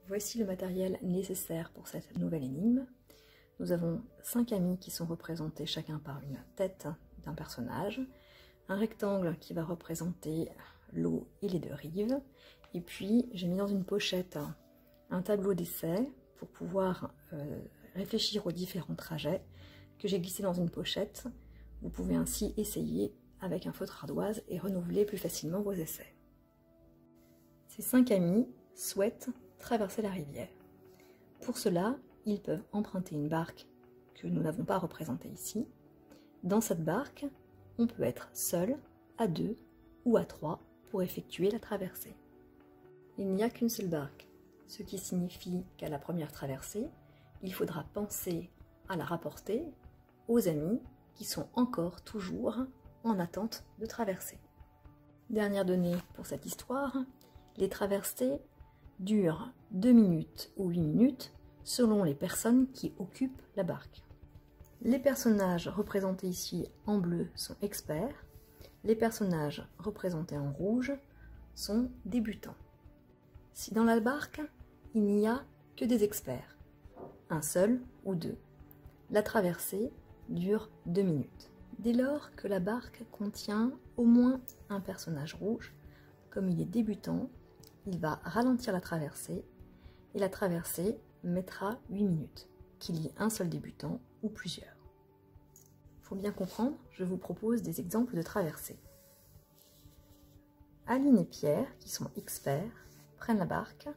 Voici le matériel nécessaire pour cette nouvelle énigme. Nous avons 5 amis qui sont représentés chacun par une tête d'un personnage, un rectangle qui va représenter l'eau et les 2 rives, et puis j'ai mis dans une pochette un tableau d'essai pour pouvoir réfléchir aux différents trajets que j'ai glissé dans une pochette. Vous pouvez ainsi essayer avec un feutre ardoise et renouveler plus facilement vos essais. Ces 5 amis souhaitent traverser la rivière. Pour cela, ils peuvent emprunter une barque que nous n'avons pas représentée ici. Dans cette barque, on peut être seul, à 2 ou à 3 pour effectuer la traversée. Il n'y a qu'une seule barque, ce qui signifie qu'à la première traversée, il faudra penser à la rapporter aux amis qui sont encore toujours en attente de traverser. Dernière donnée pour cette histoire, les traversées durent 2 minutes ou 8 minutes selon les personnes qui occupent la barque. Les personnages représentés ici en bleu sont experts, les personnages représentés en rouge sont débutants. Si dans la barque, il n'y a que des experts, un seul ou 2, la traversée dure 2 minutes. Dès lors que la barque contient au moins un personnage rouge, comme il est débutant, il va ralentir la traversée et la traversée mettra 8 minutes, qu'il y ait un seul débutant ou plusieurs. Il faut bien comprendre, je vous propose des exemples de traversée. Aline et Pierre, qui sont experts, prennent la barque.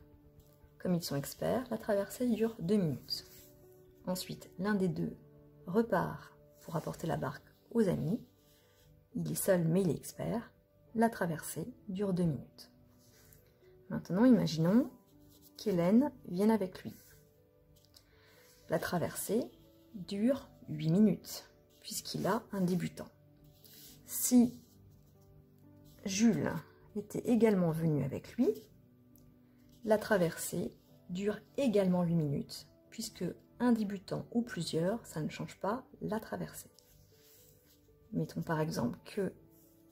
Comme ils sont experts, la traversée dure 2 minutes. Ensuite, l'un des 2 repart pour apporter la barque aux amis. Il est seul mais il est expert. La traversée dure 2 minutes. Maintenant, imaginons qu'Hélène vienne avec lui. La traversée dure 8 minutes, puisqu'il a un débutant. Si Jules était également venu avec lui, la traversée dure également 8 minutes, puisque un débutant ou plusieurs, ça ne change pas la traversée. Mettons par exemple que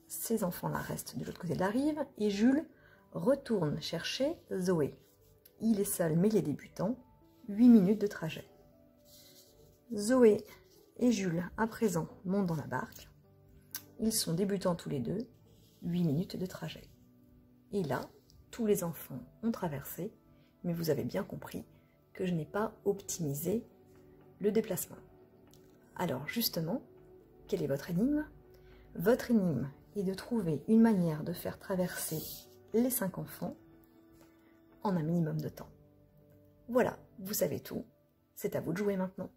ces enfants-là restent de l'autre côté de la rive, et Jules retourne chercher Zoé. Il est seul mais il est débutant, 8 minutes de trajet. Zoé et Jules, à présent, montent dans la barque. Ils sont débutants tous les 2, 8 minutes de trajet. Et là, tous les enfants ont traversé, mais vous avez bien compris que je n'ai pas optimisé le déplacement. Alors justement, quelle est votre énigme? Votre énigme est de trouver une manière de faire traverser les 5 enfants en un minimum de temps. Voilà, vous savez tout, c'est à vous de jouer maintenant.